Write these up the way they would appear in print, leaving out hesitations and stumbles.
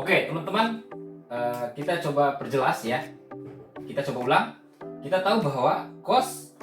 Oke, teman-teman, kita coba perjelas ya. Kita coba ulang. Kita tahu bahwa cos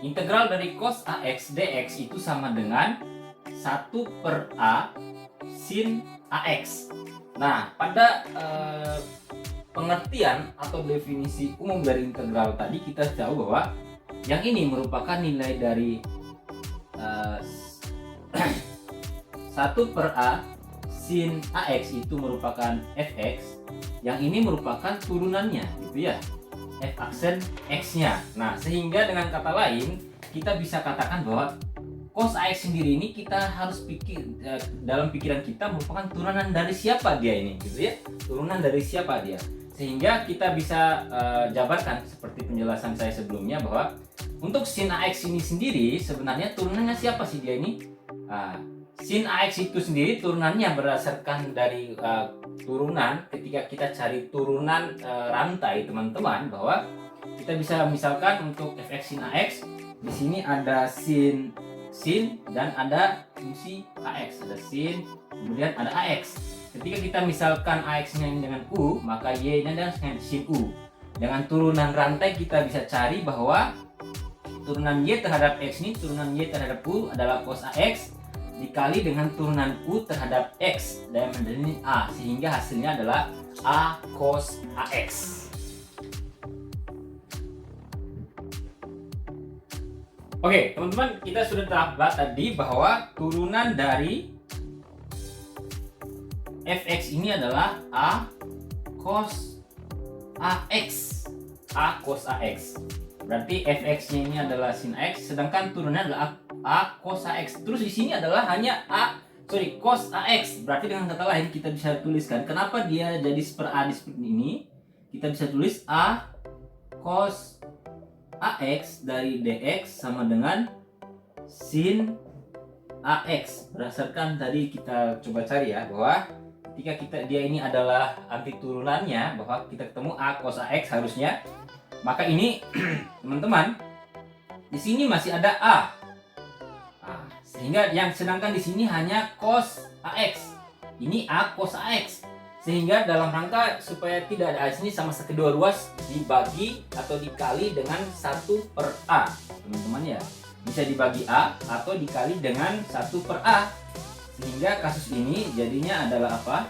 integral dari cos AX dx itu sama dengan 1/A sin AX. Nah, pada pengertian atau definisi umum dari integral tadi kita tahu bahwa yang ini merupakan nilai dari 1/A sin AX itu merupakan fx, yang ini merupakan turunannya gitu ya, f aksen x-nya. Nah, sehingga dengan kata lain kita bisa katakan bahwa cos AX sendiri ini kita harus pikir dalam pikiran kita merupakan turunan dari siapa dia ini gitu ya, turunan dari siapa dia, sehingga kita bisa jabarkan seperti penjelasan saya sebelumnya bahwa untuk sin AX ini sendiri sebenarnya turunannya siapa sih dia ini. Sin AX itu sendiri turunannya berdasarkan dari turunan, ketika kita cari turunan rantai teman-teman, bahwa kita bisa misalkan untuk fx sin AX di sini ada sin dan ada fungsi AX, ada sin kemudian ada AX. Ketika kita misalkan AX-nya dengan U, maka Y-nya dengan sin U. Dengan turunan rantai kita bisa cari bahwa turunan Y terhadap X ini, turunan Y terhadap U adalah cos AX dikali dengan turunan U terhadap X diameter ini A, sehingga hasilnya adalah A cos AX. Oke, teman-teman, kita sudah dapat tadi bahwa turunan dari fx ini adalah A cos AX. A cos AX. Berarti fx-nya ini adalah sin X, sedangkan turunannya adalah A cos AX. Terus di sini adalah hanya cos AX. Berarti dengan kata lain kita bisa tuliskan kenapa dia jadi A di seperti ini. Kita bisa tulis A cos AX dari dx sama dengan sin AX. Berdasarkan tadi kita coba cari ya, bahwa ketika dia ini adalah anti turunannya, bahwa kita ketemu A cos AX harusnya, maka ini teman-teman di sini masih ada A. Sehingga sedangkan di sini hanya cos AX. Ini A cos AX. Sehingga dalam rangka supaya tidak ada AX ini sama kedua ruas dibagi atau dikali dengan 1/A. Teman-teman ya. Bisa dibagi A atau dikali dengan 1/A. Sehingga kasus ini jadinya adalah apa?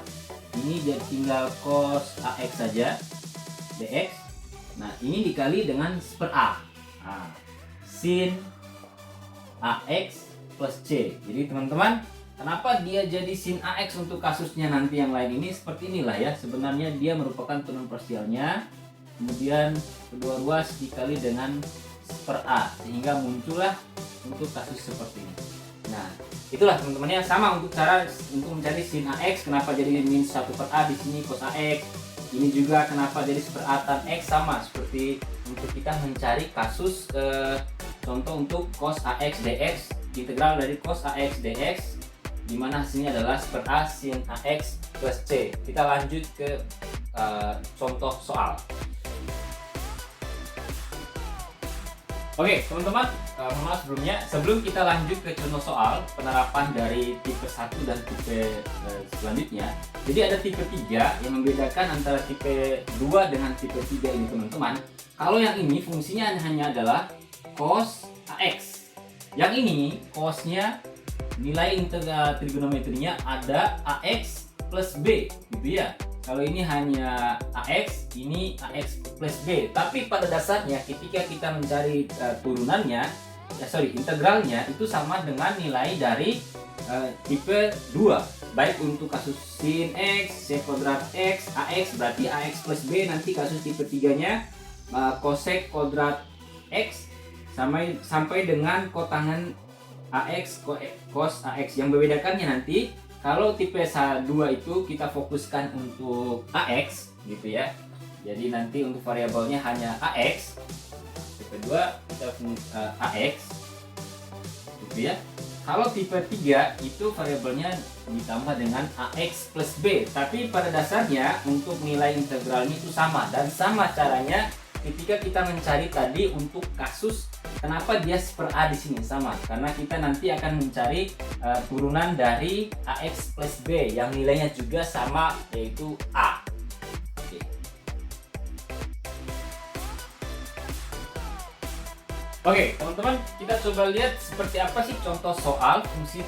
Ini jadi tinggal cos AX saja dx. Nah, ini dikali dengan 1/A. Sin AX plus C. Jadi teman-teman, kenapa dia jadi sin AX untuk kasusnya nanti yang lain ini seperti inilah ya. Sebenarnya dia merupakan turunan parsialnya, kemudian kedua ruas dikali dengan 1/A, sehingga muncullah untuk kasus seperti ini. Nah, itulah teman-temannya, sama untuk cara untuk mencari sin AX. Kenapa jadi min 1/A di sini cos AX. Ini juga kenapa jadi 1/A tan X, sama seperti untuk kita mencari kasus contoh untuk cos AX dx, integral dari cos AX dx, dimana hasilnya adalah 1/A sin AX plus C. Kita lanjut ke contoh soal. Oke teman-teman, mohon maaf sebelumnya, sebelum kita lanjut ke contoh soal penerapan dari tipe 1 dan tipe selanjutnya. Jadi ada tipe 3 yang membedakan antara tipe 2 dengan tipe 3 ini teman-teman. Kalau yang ini fungsinya hanya adalah cos AX. Yang ini cosnya, nilai integral trigonometrinya ada AX plus B gitu ya. Kalau ini hanya AX, ini AX plus B. Tapi pada dasarnya ketika kita mencari integralnya itu sama dengan nilai dari tipe 2. Baik untuk kasus sin X, C kuadrat X, AX, berarti AX plus B. Nanti kasus tipe 3-nya cosec kuadrat X sampai dengan kotangan AX cos AX. Yang membedakannya nanti, kalau tipe 2 itu kita fokuskan untuk AX gitu ya. Jadi nanti untuk variabelnya hanya AX. Tipe 2 kita AX gitu ya. Kalau tipe 3 itu variabelnya ditambah dengan AX plus B. Tapi pada dasarnya untuk nilai integralnya itu sama, dan sama caranya ketika kita mencari tadi untuk kasus kenapa dia per A di sini sama, karena kita nanti akan mencari turunan dari AX plus B yang nilainya juga sama, yaitu A. Oke, teman-teman, kita coba lihat seperti apa sih contoh soal fungsi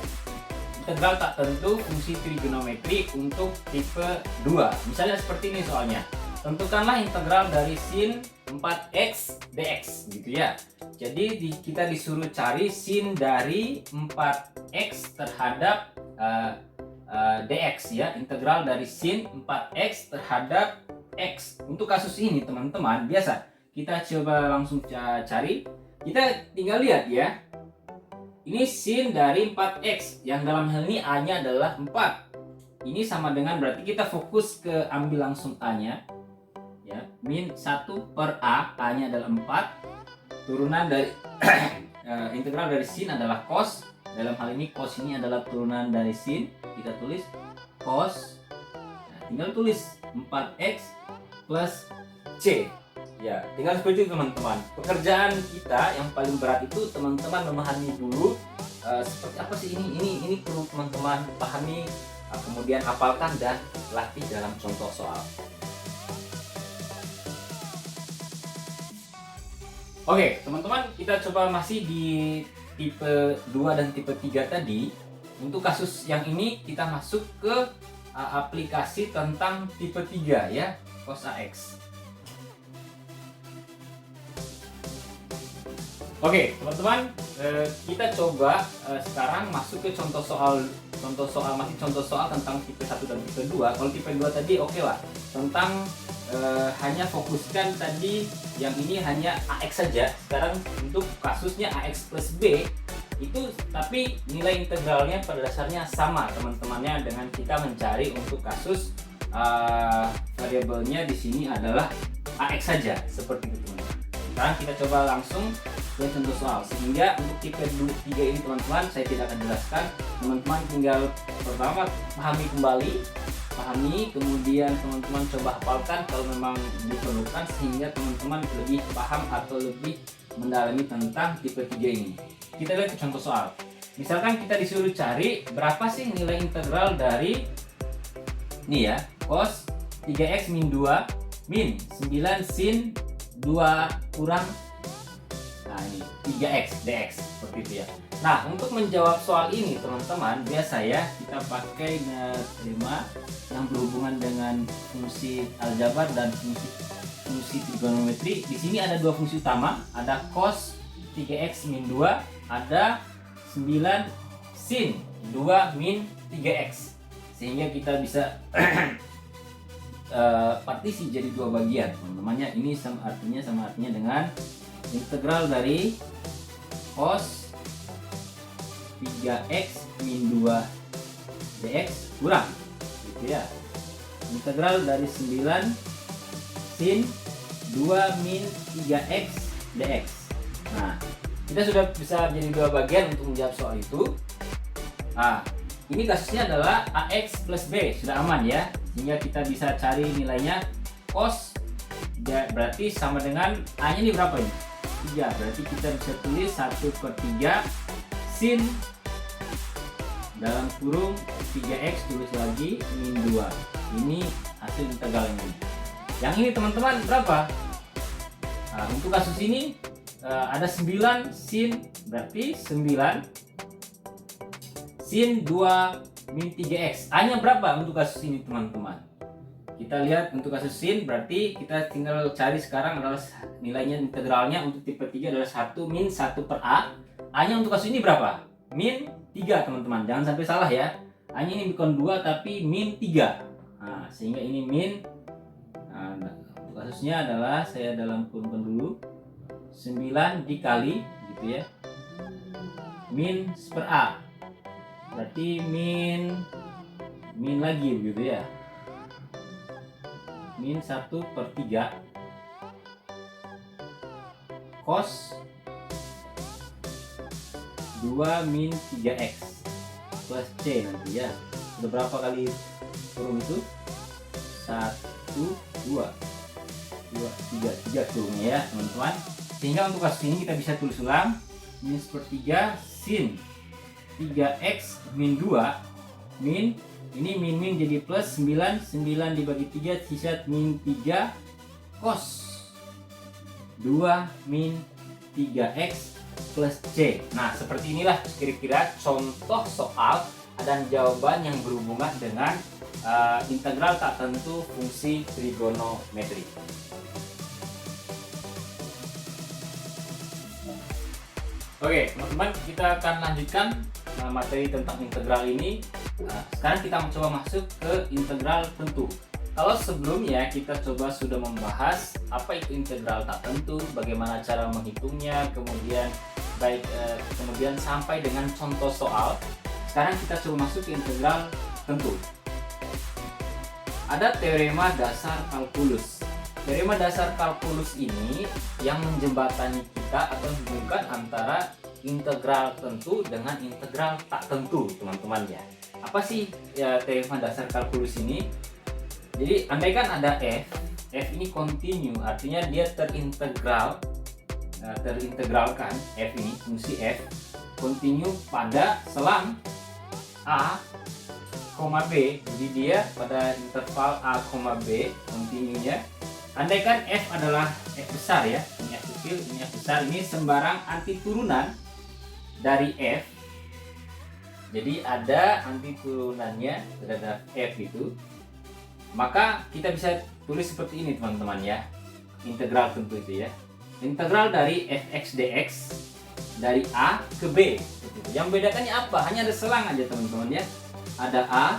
integral tak tentu fungsi trigonometri untuk tipe 2. Misalnya seperti ini soalnya. Tentukanlah integral dari sin 4x dx gitu ya. Jadi kita disuruh cari sin dari 4x terhadap dx ya. Integral dari sin 4x terhadap x. Untuk kasus ini teman-teman, biasa kita coba langsung cari. Kita tinggal lihat ya. Ini sin dari 4x, yang dalam hal ini A-nya adalah 4. Ini sama dengan, berarti kita fokus ke ambil langsung A-nya. Ya, min 1 per A, A-nya adalah 4. Turunan dari integral dari sin adalah cos. Dalam hal ini cos ini adalah turunan dari sin. Kita tulis cos. Nah, tinggal tulis 4x plus C. Ya, tinggal seperti itu teman-teman. Pekerjaan kita yang paling berat itu teman-teman memahami dulu seperti apa sih ini perlu teman-teman pahami, kemudian hafalkan dan latih dalam contoh soal. Oke, teman-teman, kita coba masih di tipe 2 dan tipe 3 tadi. Untuk kasus yang ini kita masuk ke aplikasi tentang tipe 3 ya, cos AX. Oke, teman-teman, kita coba sekarang masuk ke contoh soal masih contoh soal tentang tipe 1 dan tipe 2. Kalau tipe 2 tadi oke lah, tentang hanya fokuskan tadi yang ini hanya AX saja. Sekarang untuk kasusnya AX plus B itu, tapi nilai integralnya pada dasarnya sama teman-temannya dengan kita mencari untuk kasus variabelnya di sini adalah AX saja, seperti itu teman-teman. Sekarang kita coba langsung ke contoh soal, sehingga untuk tipe 3 ini teman-teman saya tidak akan jelaskan. Teman-teman tinggal pertama pahami, kemudian teman-teman coba hafalkan kalau memang diperlukan, sehingga teman-teman lebih paham atau lebih mendalami tentang tipe 3 ini. Kita lihat ke contoh soal. Misalkan kita disuruh cari berapa sih nilai integral dari ini ya, cos 3x min 2 min 9 sin 2 kurang, nah ini 3x dx, seperti itu ya. Nah, untuk menjawab soal ini teman-teman, biasa ya kita pakai tema yang berhubungan dengan fungsi aljabar dan fungsi trigonometri. Di sini ada dua fungsi utama, ada cos 3x min 2, ada 9 sin 2 min 3x. Sehingga kita bisa partisi jadi dua bagian teman-temannya. Ini sama artinya dengan integral dari cos 3x min 2 dx kurang gitu ya, integral dari 9 sin 2 min 3x dx. Nah, kita sudah bisa jadi dua bagian untuk menjawab soal itu. Nah, ini kasusnya adalah AX plus B, sudah aman ya, sehingga kita bisa cari nilainya. Cos berarti sama dengan A nya ini berapa ini? 3, berarti kita bisa tulis 1/3 sin dalam kurung 3x, tulis lagi min 2. Ini hasil integralnya. Yang ini teman-teman berapa? Nah, untuk kasus ini ada 9 sin, berarti 9 sin 2 min 3x. A nya berapa untuk kasus ini teman-teman? Kita lihat untuk kasus sin, berarti kita tinggal cari sekarang adalah nilainya integralnya untuk tipe 3 adalah 1 min 1 per A. A nya untuk kasus ini berapa? Min 3 teman-teman, jangan sampai salah ya. A nya ini bukan 2 tapi min 3. Nah, sehingga ini min, nah, untuk kasusnya adalah, saya dalam kurungkan dulu, 9 dikali gitu ya, min per A, berarti min lagi begitu ya, min 1/3 cos 2 min 3x plus C nanti ya. Sudah berapa kali kurung itu? 1, 2. 2, 3 turunnya ya teman-teman. Sehingga untuk kasus ini kita bisa tulis ulang min sepertiga sin 3x min 2 min ini min jadi plus 9 dibagi 3 sisa min 3 cos 2 min 3x plus c. Nah seperti inilah kira-kira contoh soal dan jawaban yang berhubungan dengan integral tak tentu fungsi trigonometri. Oke teman-teman, kita akan lanjutkan materi tentang integral ini. Sekarang kita coba masuk ke integral tentu. Kalau sebelumnya kita coba sudah membahas apa itu integral tak tentu, bagaimana cara menghitungnya, kemudian kemudian sampai dengan contoh soal. Sekarang kita coba masuk ke integral tentu. Ada teorema dasar kalkulus. Teorema dasar kalkulus ini yang menjembatani kita atau menghubungkan antara integral tentu dengan integral tak tentu, teman-teman ya. Apa sih ya teorema dasar kalkulus ini? Jadi andaikan ada f ini kontinu, artinya dia terintegralkan, f ini fungsi f kontinu pada selang a, b. Jadi dia pada interval a, b kontinunya. Andaikan f adalah f besar ya, ini f kecil, ini f besar, ini sembarang anti turunan dari f. Jadi ada anti turunannya terhadap f itu. Maka kita bisa tulis seperti ini teman-teman ya, integral tentu itu ya. Integral dari fx dx dari a ke b. Yang bedakannya apa? Hanya ada selang aja teman-teman ya. Ada a,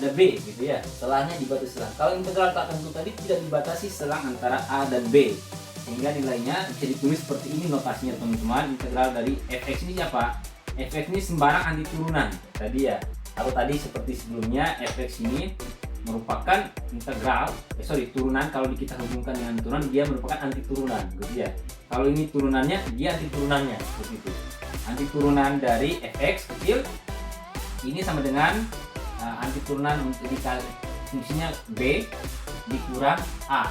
ada b gitu ya. Selangnya dibatasi selang. Kalau integral tak tentu tadi tidak dibatasi selang antara a dan b. Sehingga nilainya bisa ditulis seperti ini notasinya teman-teman. Integral dari fx ini apa? Fx ini sembarang anti turunan tadi ya. Atau tadi seperti sebelumnya fx ini merupakan integral, turunan. Kalau kita hubungkan dengan turunan, dia merupakan anti turunan, gitu ya. Kalau ini turunannya, dia anti turunannya, seperti itu. Anti turunan dari fx kecil ini sama dengan anti turunan untuk dikali fungsinya b dikurang a.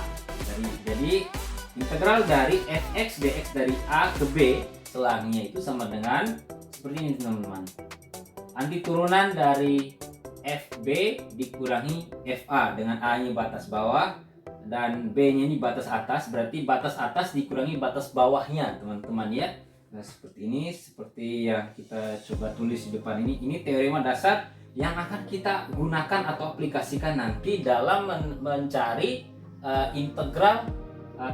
Jadi integral dari fx dx dari a ke b selangnya itu sama dengan seperti ini teman-teman. Anti turunan dari fb dikurangi fa, dengan a nya batas bawah dan b nya ini batas atas, berarti batas atas dikurangi batas bawahnya teman-teman ya. Nah seperti ini, seperti yang kita coba tulis di depan ini teorema dasar yang akan kita gunakan atau aplikasikan nanti dalam mencari integral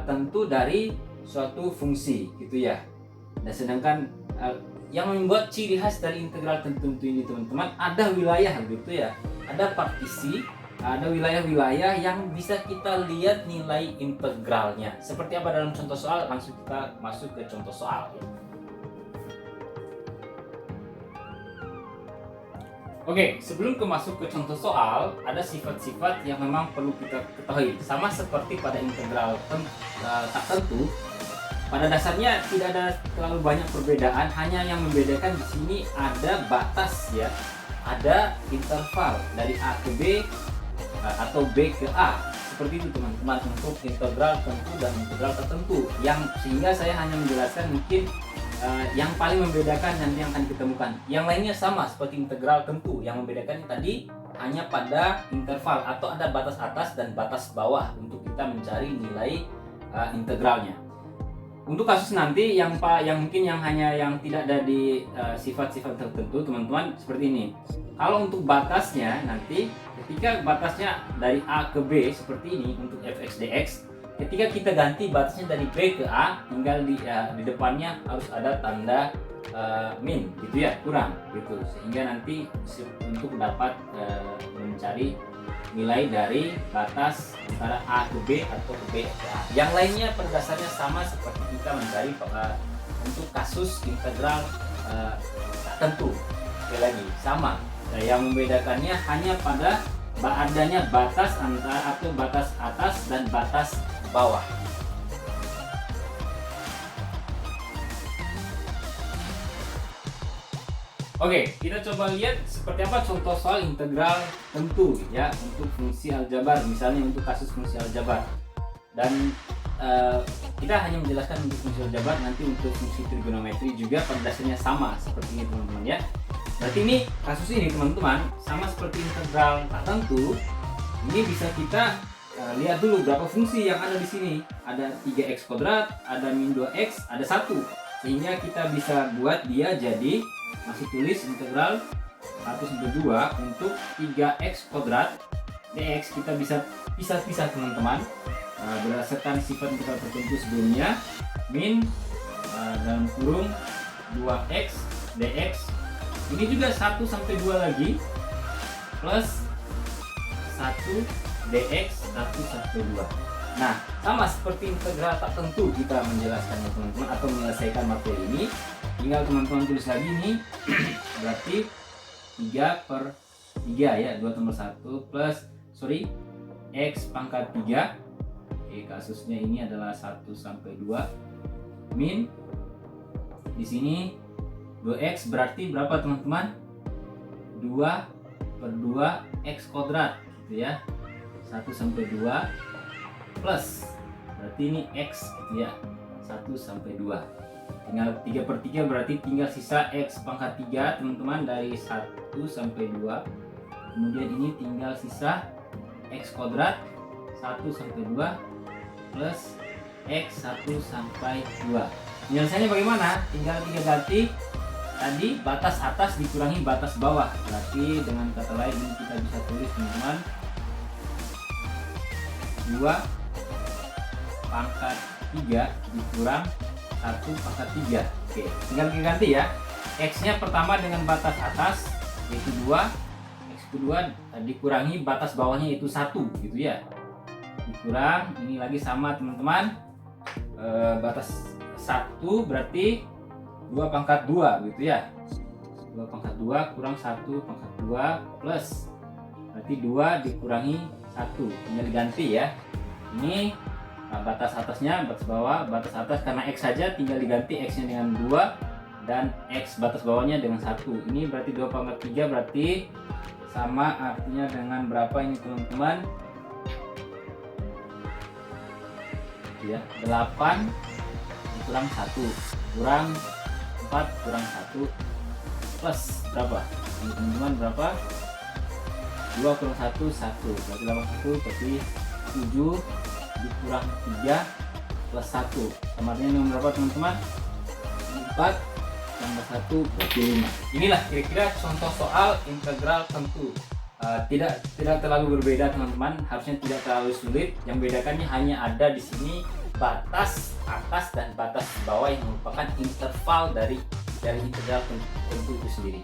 tentu dari suatu fungsi gitu ya. Nah sedangkan yang membuat ciri khas dari integral tentu ini teman-teman, ada wilayah gitu ya, ada partisi, ada wilayah-wilayah yang bisa kita lihat nilai integralnya. Seperti apa dalam contoh soal? Langsung kita masuk ke contoh soal ya. Oke, sebelum masuk ke contoh soal, ada sifat-sifat yang memang perlu kita ketahui. Sama seperti pada integral tak tentu, pada dasarnya tidak ada terlalu banyak perbedaan, hanya yang membedakan di sini ada batas ya, ada interval dari a ke b atau b ke a. Seperti itu teman-teman untuk integral tentu dan integral tertentu. Yang sehingga saya hanya menjelaskan mungkin yang paling membedakan nanti yang akan ditemukan. Yang lainnya sama seperti integral tentu. Yang membedakan tadi hanya pada interval atau ada batas atas dan batas bawah untuk kita mencari nilai integralnya. Untuk kasus nanti yang mungkin yang hanya yang tidak ada di sifat-sifat tertentu teman-teman seperti ini. Kalau untuk batasnya nanti ketika batasnya dari a ke b seperti ini untuk fx dx, ketika kita ganti batasnya dari b ke a, tinggal di depannya harus ada tanda min gitu ya, kurang gitu, sehingga nanti untuk dapat mencari nilai dari batas antara a ke b atau ke b ke a. Yang lainnya pada dasarnya sama seperti kita mencari untuk kasus integral tak tentu. Sekali lagi sama. Nah, yang membedakannya hanya pada adanya batas antara atau batas atas dan batas bawah. Oke, kita coba lihat seperti apa contoh soal integral tentu ya untuk fungsi aljabar, misalnya untuk kasus fungsi aljabar. Dan kita hanya menjelaskan untuk fungsi aljabar, nanti untuk fungsi trigonometri juga pada dasarnya sama seperti ini teman-teman ya. Berarti ini kasus ini teman-teman sama seperti integral tak tentu. Ini bisa kita lihat dulu berapa fungsi yang ada di sini. Ada 3x kuadrat, ada min 2x, ada 1. Sehingga kita bisa buat dia jadi, masih tulis integral 1 sampai 2 untuk 3x kuadrat dx. Kita bisa pisah-pisah teman-teman, berdasarkan sifat integral tertentu sebelumnya. Min dalam kurung 2x dx. Ini juga 1 sampai 2 lagi plus 1 dx 1 sampai 2. Nah, sama seperti integral tak tentu kita menjelaskannya teman-teman atau menyelesaikan materi ini. Tinggal teman-teman tulis lagi nih. Berarti 3 per 3 ya, 2 tambah 1 plus x pangkat 3. Oke, kasusnya ini adalah 1 sampai 2 min di sini 2x berarti berapa teman-teman? 2 per 2 x kuadrat gitu ya. 1 sampai 2 plus berarti ini x gitu ya. 1 sampai 2. Tinggal 3 per 3 berarti tinggal sisa x pangkat 3 teman-teman dari 1 sampai 2. Kemudian ini tinggal sisa x kuadrat 1 sampai 2 plus x 1 sampai 2. Penyelesaiannya bagaimana? Tinggal 3 ganti. Tadi batas atas dikurangi batas bawah. Berarti dengan kata lain ini kita bisa tulis teman-teman 2 pangkat 3 dikurang 1 pangkat 3. Oke, tinggal diganti ya. X nya pertama dengan batas atas yaitu 2, X kedua dikurangi batas bawahnya yaitu 1 gitu ya. Dikurang, ini lagi sama teman-teman, batas 1 berarti 2 pangkat 2 gitu ya. 2 pangkat 2 kurang 1 pangkat 2 plus berarti 2 dikurangi 1, tinggal diganti ya. Ini batas atasnya, batas bawah, batas atas karena x saja tinggal diganti x nya dengan 2 dan x batas bawahnya dengan 1. Ini berarti 2 pangkat 3 berarti sama artinya dengan berapa ini teman-teman ya, 8 kurang 1 kurang 4 kurang 1 plus berapa ini teman-teman, berapa? 2 kurang 1 1 berarti 81 berarti 7 dikurang 3 plus 1 sama artinya dengan berapa teman-teman? 4 tambah 1 berarti 5. Inilah kira-kira contoh soal integral tentu. Tidak terlalu berbeda teman-teman, harusnya tidak terlalu sulit. Yang bedakannya hanya ada di sini batas atas dan batas bawah yang merupakan interval dari integral tentu itu sendiri.